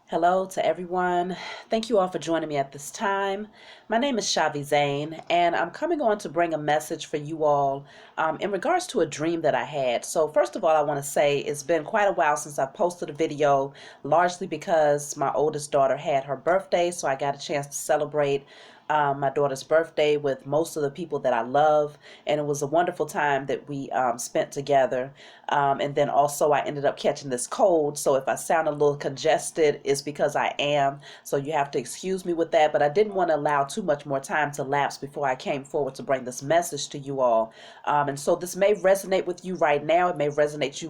Hello to everyone. Thank you all for joining me at this time. My name is Shavi Zane, and I'm coming on to bring a message for you all in regards to a dream that I had. So first of all, I want to say it's been quite a while since I posted a video, largely because my oldest daughter had her birthday, so I got a chance to celebrate my daughter's birthday with most of the people that I love, and it was a wonderful time that we spent together. And then also I ended up catching this cold, so if I sound a little congested, it's because I am. So you have to excuse me with that, but I didn't want to allow too much more time to lapse before I came forward to bring this message to you all. And so this may resonate with you right now. It may resonate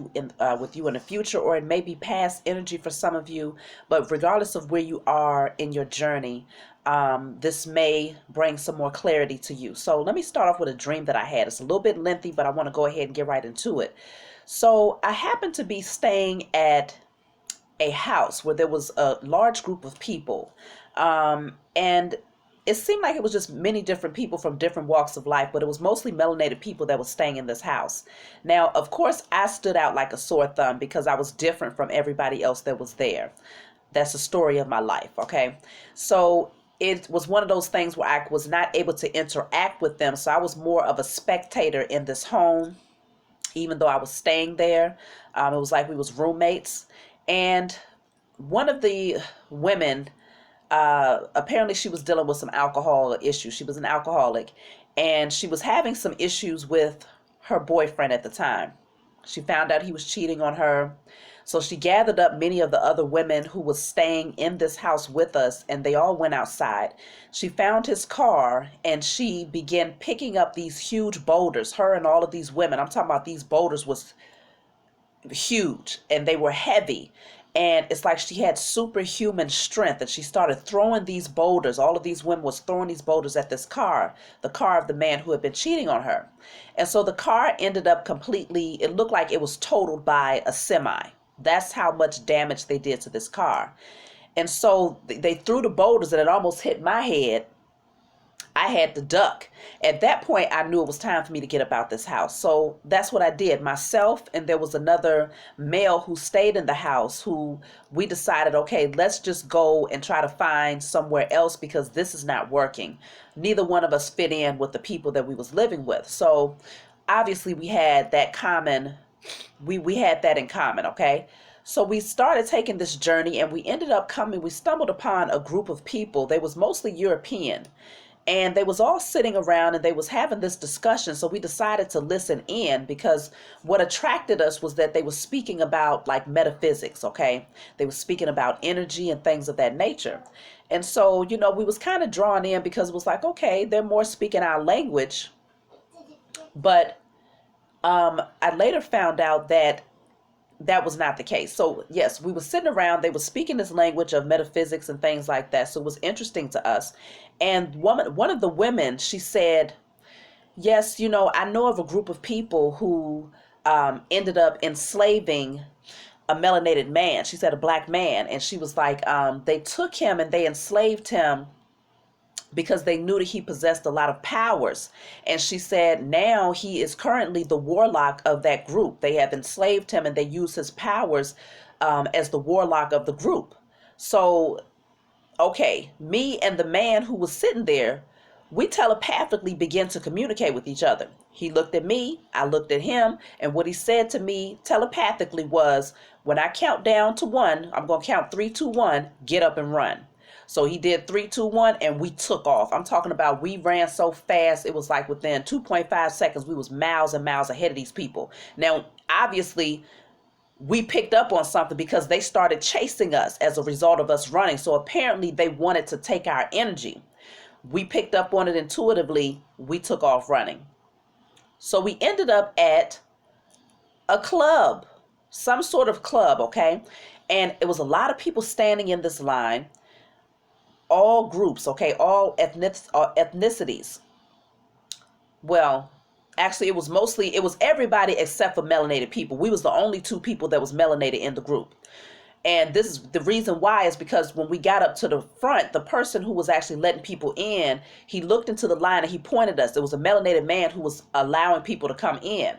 with you in the future, or it may be past energy for some of you. But regardless of where you are in your journey, this may bring some more clarity to you. So let me start off with a dream that I had. It's a little bit lengthy, but I want to go ahead and get right into it. So I happened to be staying at a house where there was a large group of people. And it seemed like it was just many different people from different walks of life, but it was mostly melanated people that were staying in this house. Now, of course, I stood out like a sore thumb because I was different from everybody else that was there. That's the story of my life, okay? So it was one of those things where I was not able to interact with them. So I was more of a spectator in this home, even though I was staying there. It was like we was roommates. And one of the women, apparently she was dealing with some alcohol issues. She was an alcoholic, and she was having some issues with her boyfriend at the time. She found out he was cheating on her. So she gathered up many of the other women who was staying in this house with us, and they all went outside. She found his car, and she began picking up these huge boulders. Her and all of these women, I'm talking about, these boulders was huge and they were heavy. And it's like she had superhuman strength, and she started throwing these boulders. All of these women was throwing these boulders at this car, the car of the man who had been cheating on her. And so the car ended up completely, it looked like it was totaled by a semi. That's how much damage they did to this car. And so they threw the boulders and it almost hit my head. I had to duck. At that point, I knew it was time for me to get up out this house. So that's what I did. Myself, and there was another male who stayed in the house, who we decided, okay, let's just go and try to find somewhere else because this is not working. Neither one of us fit in with the people that we was living with. So obviously we had that common, we had that in common, okay? So we started taking this journey, and we ended up we stumbled upon a group of people. They was mostly European, and they was all sitting around and they was having this discussion. So we decided to listen in, because what attracted us was that they were speaking about like metaphysics, okay? They were speaking about energy and things of that nature. And so, we was kind of drawn in because it was like, okay, they're more speaking our language. But I later found out that that was not the case. So yes, we were sitting around, they were speaking this language of metaphysics and things like that. So it was interesting to us. And one of the women, she said, yes, I know of a group of people who ended up enslaving a melanated man. She said a black man. And she was like, they took him and they enslaved him because they knew that he possessed a lot of powers. And she said now he is currently the warlock of that group. They have enslaved him and they use his powers as the warlock of the group. So, okay, me and the man who was sitting there, we telepathically began to communicate with each other. He looked at me, I looked at him, and what he said to me telepathically was, when I count down to 1, I'm going to count 3, 2, 1, get up and run. So he did 3, 2, 1, and we took off. I'm talking about, we ran so fast, it was like within 2.5 seconds, we was miles and miles ahead of these people. Now, obviously, we picked up on something because they started chasing us as a result of us running. So apparently they wanted to take our energy. We picked up on it intuitively. We took off running. So we ended up at a club, some sort of club, okay? And it was a lot of people standing in this line. All groups, okay, all ethnicities. Well, actually, it was everybody except for melanated people. We was the only 2 people that was melanated in the group. And this is the reason why, is because when we got up to the front, the person who was actually letting people in, he looked into the line and he pointed us. There was a melanated man who was allowing people to come in.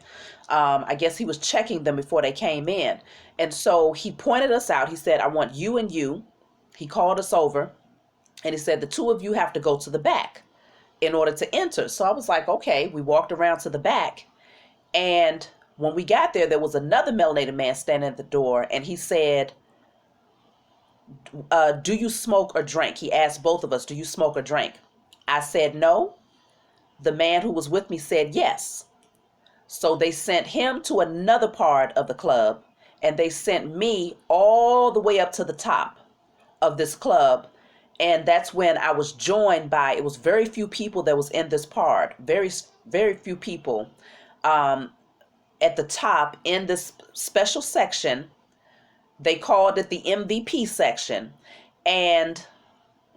I guess he was checking them before they came in. And so he pointed us out. He said, I want you and you. He called us over and he said, the two of you have to go to the back in order to enter. So I was like, okay. We walked around to the back, and when we got there, there was another melanated man standing at the door, and he said, do you smoke or drink? He asked both of us, do you smoke or drink? I said no. The man who was with me said yes. So they sent him to another part of the club, and they sent me all the way up to the top of this club. And that's when I was joined by, it was very few people that was in this part, very few people at the top in this special section. They called it the MVP section, and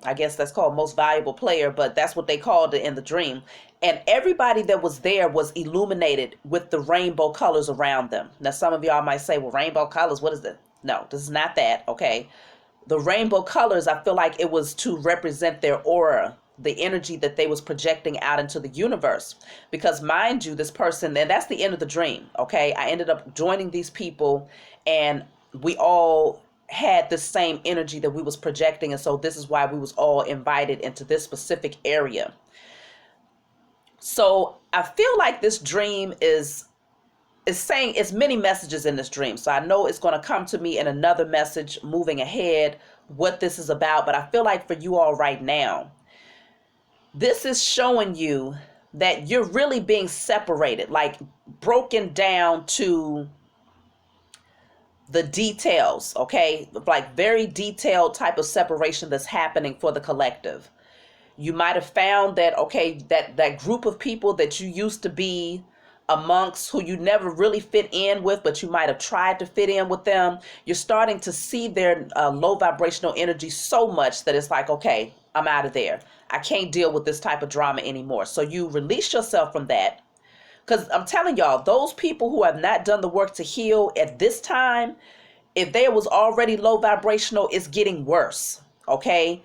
I guess that's called most valuable player, but that's what they called it in the dream. And everybody that was there was illuminated with the rainbow colors around them. Now, some of y'all might say, well, rainbow colors, what is it? No, this is not that, okay? The rainbow colors, I feel like it was to represent their aura, the energy that they was projecting out into the universe. Because mind you, this person, and that's the end of the dream, okay? I ended up joining these people, and we all had the same energy that we was projecting, and so this is why we was all invited into this specific area. So I feel like this dream is saying, it's many messages in this dream. So I know it's going to come to me in another message moving ahead what this is about, but I feel like for you all right now, this is showing you that you're really being separated, like broken down to the details, okay? Like very detailed type of separation that's happening for the collective. You might have found that, okay, that group of people that you used to be amongst, who you never really fit in with, but you might have tried to fit in with them. You're starting to see their low vibrational energy so much that it's like, okay, I'm out of there. I can't deal with this type of drama anymore. So you release yourself from that. Because I'm telling y'all, those people who have not done the work to heal at this time, if they was already low vibrational, it's getting worse, okay?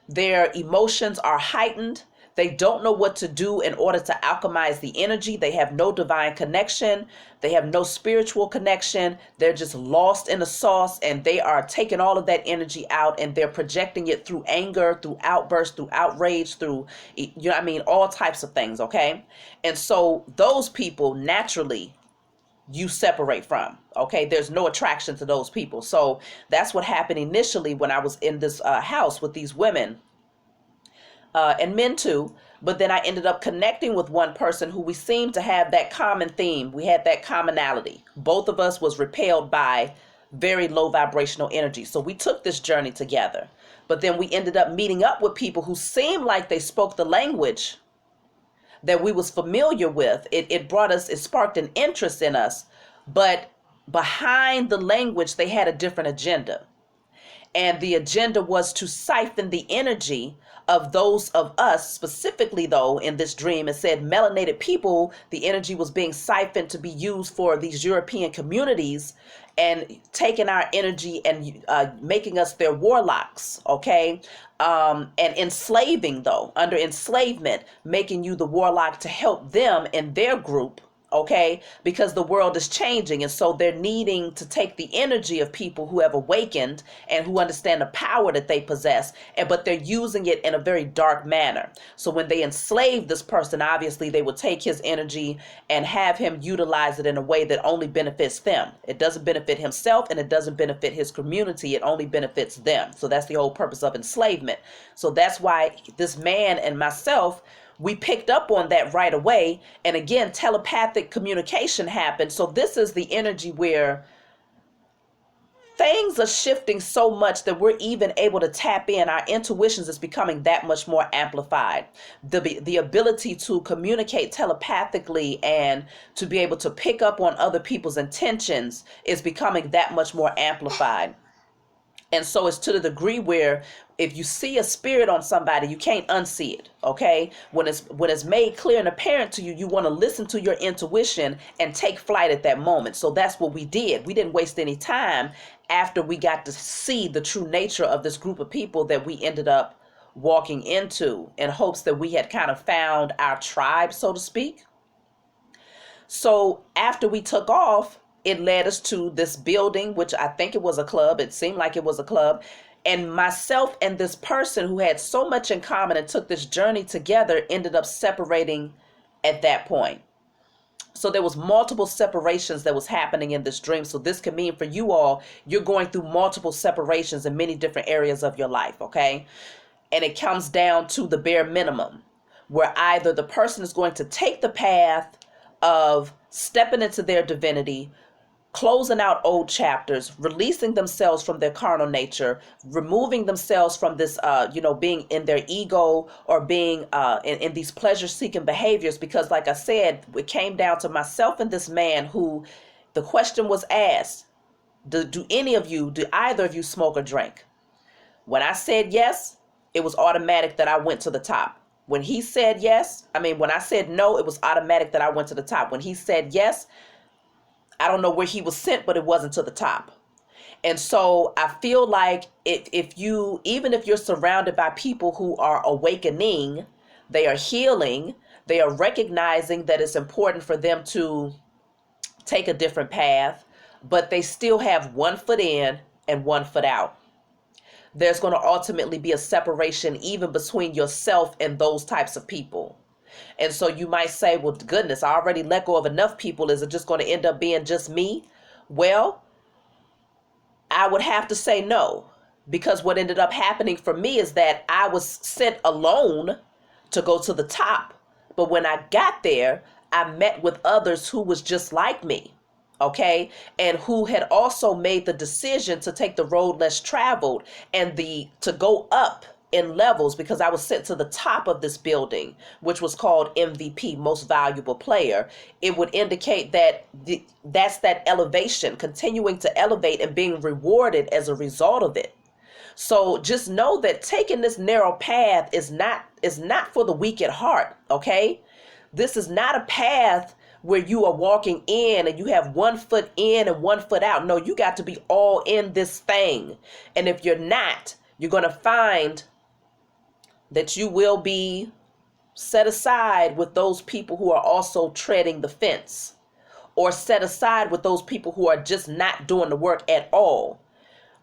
Their emotions are heightened. They don't know what to do in order to alchemize the energy. They have no divine connection. They have no spiritual connection. They're just lost in the sauce, and they are taking all of that energy out, and they're projecting it through anger, through outbursts, through outrage, through, you know what I mean, all types of things, okay? And so those people naturally you separate from, okay? There's no attraction to those people. So that's what happened initially when I was in this house with these women. And men too, but then I ended up connecting with one person who we seemed to have that common theme. We had that commonality. Both of us was repelled by very low vibrational energy. So we took this journey together, but then we ended up meeting up with people who seemed like they spoke the language that we was familiar with. It sparked an interest in us, but behind the language, they had a different agenda. And the agenda was to siphon the energy of those of us, specifically though in this dream. It said melanated people, the energy was being siphoned to be used for these European communities and taking our energy and making us their warlocks, okay? And enslaving though, under enslavement, making you the warlock to help them in their group, okay? Because the world is changing, and so they're needing to take the energy of people who have awakened and who understand the power that they possess, but they're using it in a very dark manner. So when they enslave this person, obviously they will take his energy and have him utilize it in a way that only benefits them. It doesn't benefit himself, and it doesn't benefit his community. It only benefits them. So that's the whole purpose of enslavement. So that's why this man and myself, we picked up on that right away. And again, telepathic communication happened. So this is the energy where things are shifting so much that we're even able to tap in. Our intuitions is becoming that much more amplified. The ability to communicate telepathically and to be able to pick up on other people's intentions is becoming that much more amplified. And so it's to the degree where if you see a spirit on somebody, you can't unsee it, okay? When it's made clear and apparent to you, you want to listen to your intuition and take flight at that moment. So that's what we did. We didn't waste any time after we got to see the true nature of this group of people that we ended up walking into, in hopes that we had kind of found our tribe, so to speak. So after we took off, it led us to this building, which I think it was a club. It seemed like it was a club. And myself and this person who had so much in common and took this journey together ended up separating at that point. So there was multiple separations that was happening in this dream. So this could mean for you all, you're going through multiple separations in many different areas of your life, okay? And it comes down to the bare minimum, where either the person is going to take the path of stepping into their divinity, closing out old chapters, releasing themselves from their carnal nature, removing themselves from this, being in their ego or being in these pleasure-seeking behaviors. Because like I said, it came down to myself and this man who the question was asked, do either of you smoke or drink? When I said yes, it was automatic that I went to the top. When he said when I said no, it was automatic that I went to the top. When he said yes, I don't know where he was sent, but it wasn't to the top. And so I feel like even if you're surrounded by people who are awakening, they are healing, they are recognizing that it's important for them to take a different path, but they still have one foot in and one foot out. There's going to ultimately be a separation even between yourself and those types of people. And so you might say, well, goodness, I already let go of enough people. Is it just going to end up being just me? Well, I would have to say no, because what ended up happening for me is that I was sent alone to go to the top. But when I got there, I met with others who was just like me. Okay, and who had also made the decision to take the road less traveled and to go up in levels, because I was sent to the top of this building, which was called MVP, most valuable player. It would indicate that that's that elevation, continuing to elevate and being rewarded as a result of it. So just know that taking this narrow path is not for the weak at heart. Okay, this is not a path where you are walking in and you have one foot in and one foot out. No, you got to be all in this thing. And if you're not, you're going to find that you will be set aside with those people who are also treading the fence, or set aside with those people who are just not doing the work at all.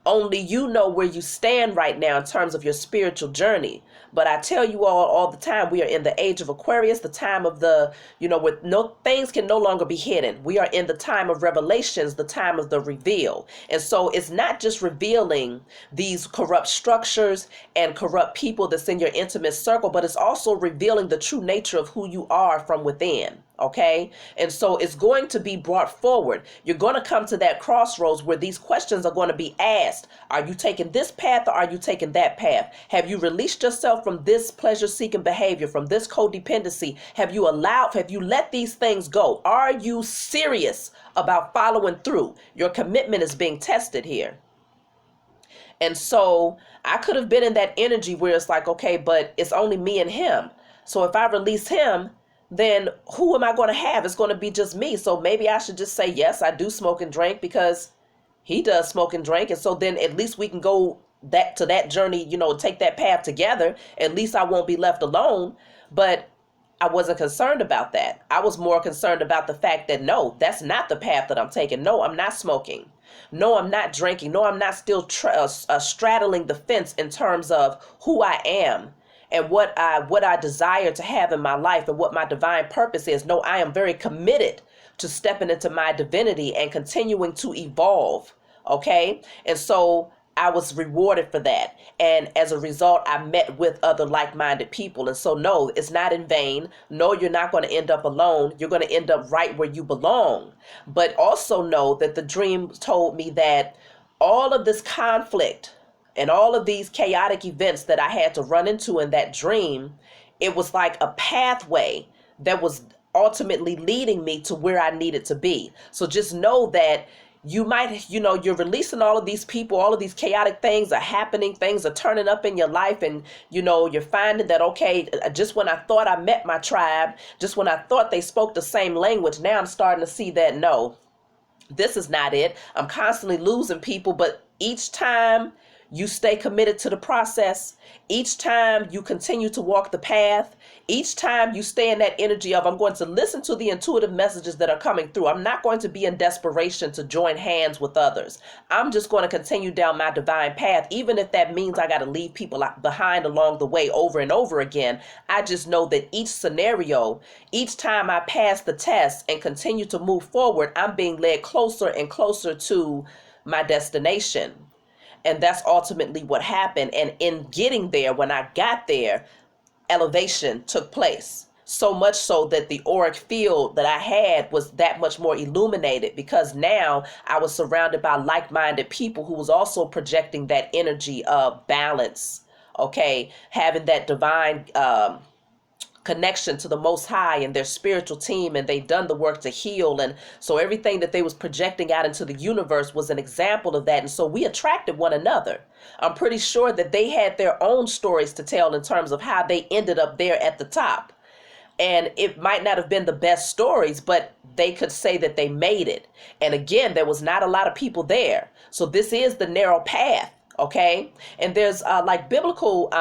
Only you know where you stand right now in terms of your spiritual journey. But I tell you all the time, we are in the age of Aquarius, the time of where no things can no longer be hidden. We are in the time of revelations, the time of the reveal. And so it's not just revealing these corrupt structures and corrupt people that's in your intimate circle, but it's also revealing the true nature of who you are from within. Okay. And so it's going to be brought forward. You're going to come to that crossroads where these questions are going to be asked. Are you taking this path or are you taking that path? Have you released yourself from this pleasure seeking behavior, from this codependency? Have you let these things go? Are you serious about following through? Your commitment is being tested here. And so I could have been in that energy where it's like, okay, but it's only me and him. So if I release him, then who am I going to have? It's going to be just me. So maybe I should just say, yes, I do smoke and drink because he does smoke and drink. And so then at least we can go to that journey, take that path together. At least I won't be left alone. But I wasn't concerned about that. I was more concerned about the fact that, no, that's not the path that I'm taking. No, I'm not smoking. No, I'm not drinking. No, I'm not still straddling the fence in terms of who I am and what I desire to have in my life and what my divine purpose is. No, I am very committed to stepping into my divinity and continuing to evolve. Okay. And so I was rewarded for that. And as a result, I met with other like-minded people. And so, no, it's not in vain. No, you're not going to end up alone. You're going to end up right where you belong. But also know that the dream told me that all of this conflict and all of these chaotic events that I had to run into in that dream, it was like a pathway that was ultimately leading me to where I needed to be. So just know that you might, you're releasing all of these people, all of these chaotic things are happening, things are turning up in your life, and, you're finding that, okay, just when I thought I met my tribe, just when I thought they spoke the same language, now I'm starting to see that, no, this is not it. I'm constantly losing people, but each time you stay committed to the process, each time you continue to walk the path, each time you stay in that energy of, I'm going to listen to the intuitive messages that are coming through. I'm not going to be in desperation to join hands with others. I'm just going to continue down my divine path, even if that means I got to leave people behind along the way over and over again. I just know that each scenario, each time I pass the test and continue to move forward, I'm being led closer and closer to my destination. And that's ultimately what happened. And in getting there, when I got there, elevation took place. So much so that the auric field that I had was that much more illuminated, because now I was surrounded by like-minded people who was also projecting that energy of balance, okay? Having that divine connection to the Most High and their spiritual team, and they've done the work to heal. And so everything that they was projecting out into the universe was an example of that. And so we attracted one another. I'm pretty sure that they had their own stories to tell in terms of how they ended up there at the top. And it might not have been the best stories, but they could say that they made it. And again, there was not a lot of people there. So this is the narrow path, okay? And there's like biblical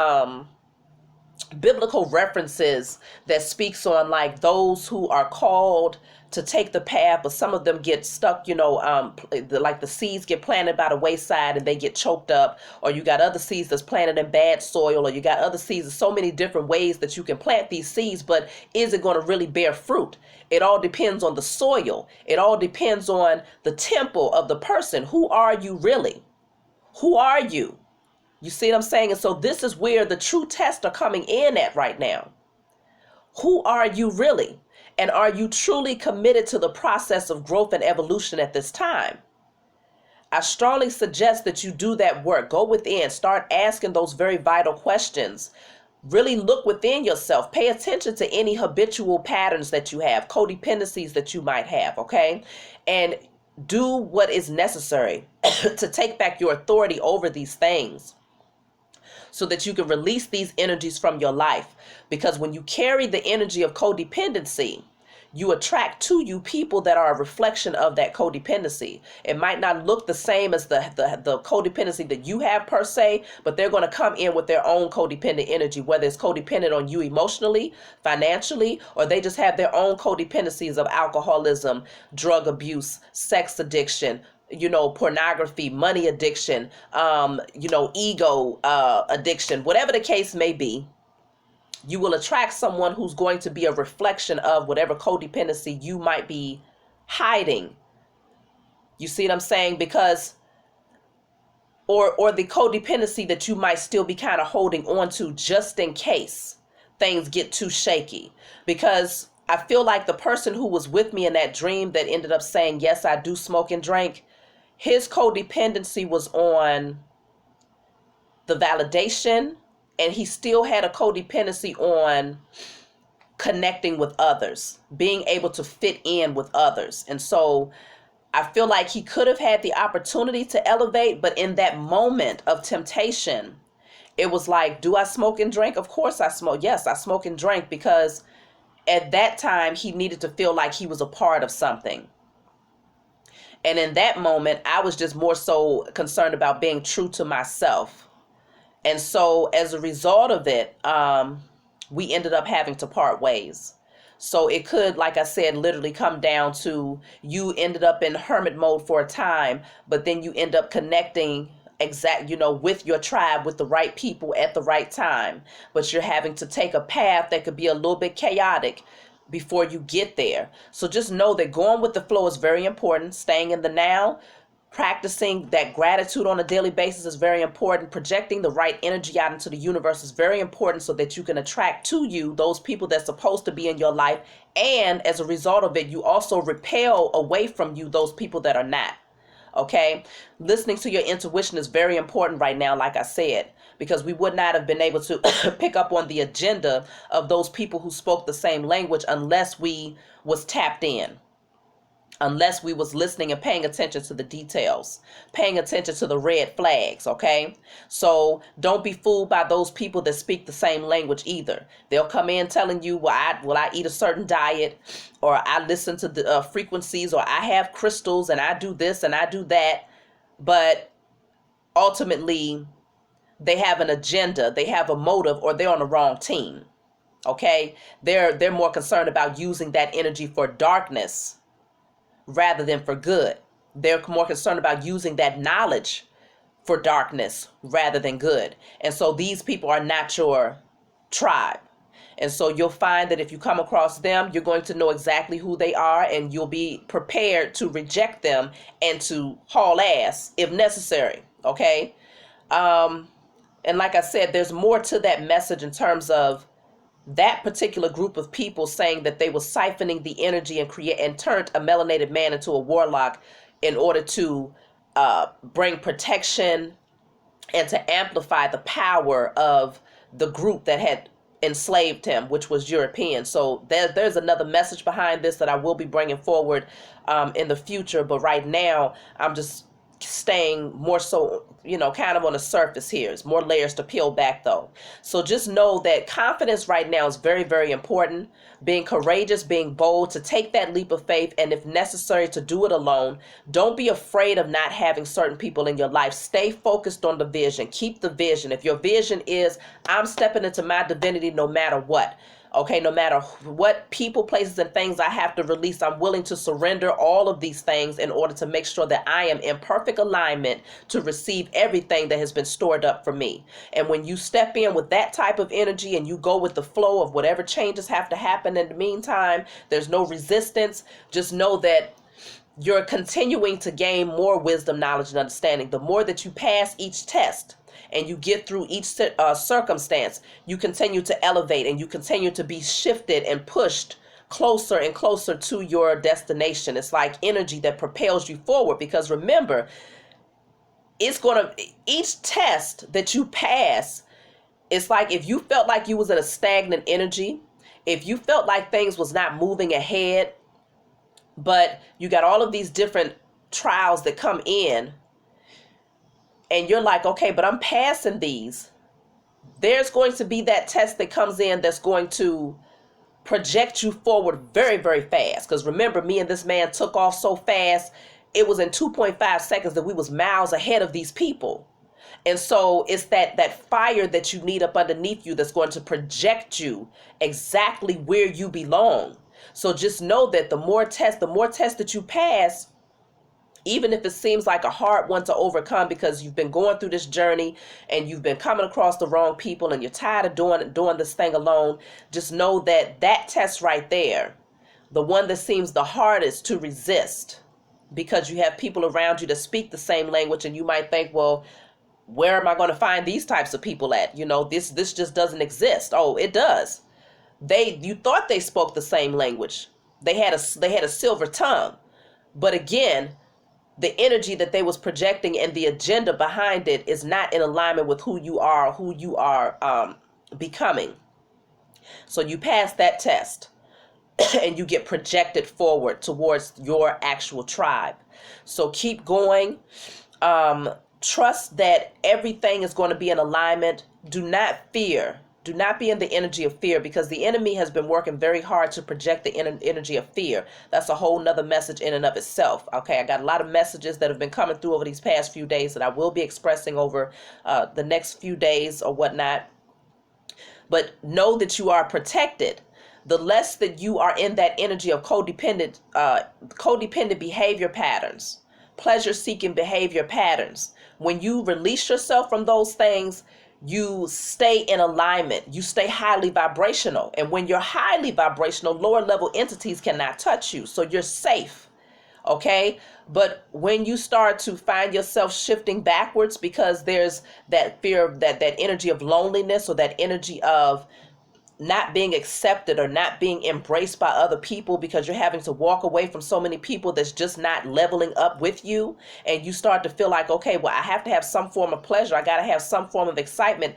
references that speaks on like those who are called to take the path, but some of them get stuck, like the seeds get planted by the wayside and they get choked up, or you got other seeds that's planted in bad soil, or you got other seeds. There's so many different ways that you can plant these seeds, but is it going to really bear fruit? It all depends on the soil. It all depends on the temple of the person. Who are you really? Who are you? You see what I'm saying? And so this is where the true tests are coming in at right now. Who are you really? And are you truly committed to the process of growth and evolution at this time? I strongly suggest that you do that work. Go within, start asking those very vital questions. Really look within yourself. Pay attention to any habitual patterns that you have, codependencies that you might have, okay? And do what is necessary to take back your authority over these things, so that you can release these energies from your life. Because when you carry the energy of codependency, you attract to you people that are a reflection of that codependency. It might not look the same as the codependency that you have per se, but they're going to come in with their own codependent energy, whether it's codependent on you emotionally, financially, or they just have their own codependencies of alcoholism, drug abuse, sex addiction, pornography, money addiction, ego addiction, whatever the case may be. You will attract someone who's going to be a reflection of whatever codependency you might be hiding. You see what I'm saying? Because, or the codependency that you might still be kind of holding on to just in case things get too shaky. Because I feel like the person who was with me in that dream that ended up saying, yes, I do smoke and drink, his codependency was on the validation, and he still had a codependency on connecting with others, being able to fit in with others. And so I feel like he could have had the opportunity to elevate, but in that moment of temptation, it was like, do I smoke and drink? Of course I smoke. Yes, I smoke and drink, because at that time he needed to feel like he was a part of something. And in that moment, I was just more so concerned about being true to myself. And so as a result of it, we ended up having to part ways. So it could, like I said, literally come down to you ended up in hermit mode for a time, but then you end up connecting with your tribe, with the right people at the right time. But you're having to take a path that could be a little bit chaotic before you get there. So just know that going with the flow is very important. Staying in the now, practicing that gratitude on a daily basis is very important. Projecting the right energy out into the universe is very important, so that you can attract to you those people that's supposed to be in your life. And as a result of it, you also repel away from you those people that are not. Okay, listening to your intuition is very important right now, like I said, because we would not have been able to pick up on the agenda of those people who spoke the same language unless we was tapped in, unless we was listening and paying attention to the details, paying attention to the red flags, okay? So don't be fooled by those people that speak the same language either. They'll come in telling you, well, I eat a certain diet, or I listen to the frequencies, or I have crystals, and I do this and I do that. But ultimately, they have an agenda, they have a motive, or they're on the wrong team. Okay? They're more concerned about using that energy for darkness rather than for good. They're more concerned about using that knowledge for darkness rather than good. And so these people are not your tribe. And so you'll find that if you come across them, you're going to know exactly who they are, and you'll be prepared to reject them and to haul ass if necessary. Okay? And like I said, there's more to that message in terms of that particular group of people saying that they were siphoning the energy and turned a melanated man into a warlock in order to bring protection and to amplify the power of the group that had enslaved him, which was European. So there's another message behind this that I will be bringing forward in the future. But right now, I'm just staying more so, kind of on the surface here. There's more layers to peel back though. So just know that confidence right now is very, very important. Being courageous, being bold, to take that leap of faith, and if necessary, to do it alone. Don't be afraid of not having certain people in your life. Stay focused on the vision. Keep the vision. If your vision is, I'm stepping into my divinity no matter what. Okay, no matter what people, places, and things I have to release, I'm willing to surrender all of these things in order to make sure that I am in perfect alignment to receive everything that has been stored up for me. And when you step in with that type of energy and you go with the flow of whatever changes have to happen in the meantime, there's no resistance. Just know that you're continuing to gain more wisdom, knowledge, and understanding. The more that you pass each test and you get through each circumstance, you continue to elevate and you continue to be shifted and pushed closer and closer to your destination. It's like energy that propels you forward, because remember, each test that you pass, it's like if you felt like you was in a stagnant energy, if you felt like things was not moving ahead, but you got all of these different trials that come in, and you're like, okay, but I'm passing these. There's going to be that test that comes in that's going to project you forward very, very fast. Because remember, me and this man took off so fast, it was in 2.5 seconds that we was miles ahead of these people. And so it's that fire that you need up underneath you that's going to project you exactly where you belong. So just know that the more tests that you pass, even if it seems like a hard one to overcome because you've been going through this journey and you've been coming across the wrong people and you're tired of doing this thing alone, just know that that test right there, the one that seems the hardest to resist, because you have people around you that speak the same language, and you might think, well, where am I going to find these types of people at? This just doesn't exist. Oh, it does. You thought they spoke the same language. They had a silver tongue. But again, the energy that they was projecting and the agenda behind it is not in alignment with who you are becoming. So you pass that test and you get projected forward towards your actual tribe. So keep going. Trust that everything is going to be in alignment. Do not fear. Do not be in the energy of fear, because the enemy has been working very hard to project the energy of fear. That's a whole nother message in and of itself. Okay, I got a lot of messages that have been coming through over these past few days that I will be expressing over the next few days or whatnot. But know that you are protected. The less that you are in that energy of codependent behavior patterns, pleasure-seeking behavior patterns, when you release yourself from those things, you stay in alignment. You stay highly vibrational. And when you're highly vibrational, lower level entities cannot touch you. So you're safe. Okay. But when you start to find yourself shifting backwards because there's that fear of that energy of loneliness, or that energy of not being accepted or not being embraced by other people, because you're having to walk away from so many people that's just not leveling up with you, and you start to feel like, okay, well, I have to have some form of pleasure, I got to have some form of excitement,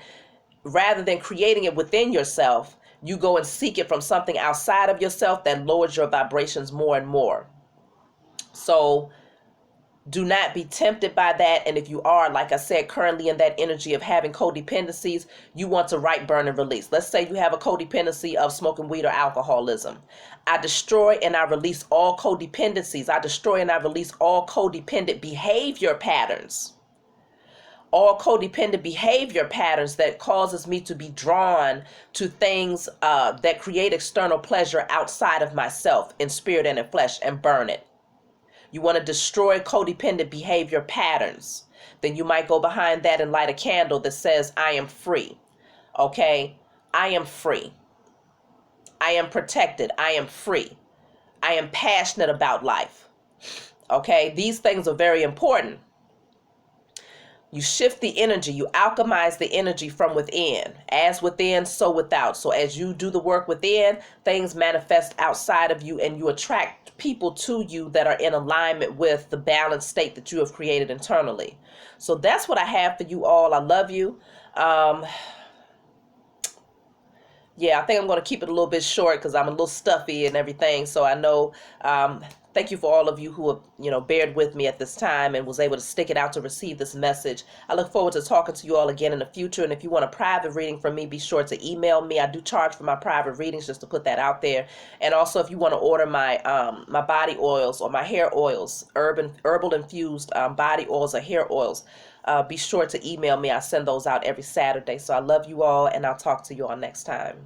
rather than creating it within yourself, you go and seek it from something outside of yourself that lowers your vibrations more and more. So do not be tempted by that. And if you are, like I said, currently in that energy of having codependencies, you want to write, burn, and release. Let's say you have a codependency of smoking weed or alcoholism. I destroy and I release all codependencies. I destroy and I release all codependent behavior patterns. All codependent behavior patterns that causes me to be drawn to things that create external pleasure outside of myself in spirit and in flesh, and burn it. You want to destroy codependent behavior patterns. Then you might go behind that and light a candle that says, I am free. Okay? I am free. I am protected. I am free. I am passionate about life. Okay? These things are very important. You shift the energy, you alchemize the energy from within. As within, so without. So as you do the work within, things manifest outside of you, and you attract people to you that are in alignment with the balanced state that you have created internally. So that's what I have for you all. I love you. Yeah, I think I'm going to keep it a little bit short because I'm a little stuffy and everything. So I know, thank you for all of you who have, bared with me at this time and was able to stick it out to receive this message. I look forward to talking to you all again in the future. And if you want a private reading from me, be sure to email me. I do charge for my private readings, just to put that out there. And also, if you want to order my my body oils or my hair oils, herbal infused body oils or hair oils, be sure to email me. I send those out every Saturday. So I love you all, and I'll talk to you all next time.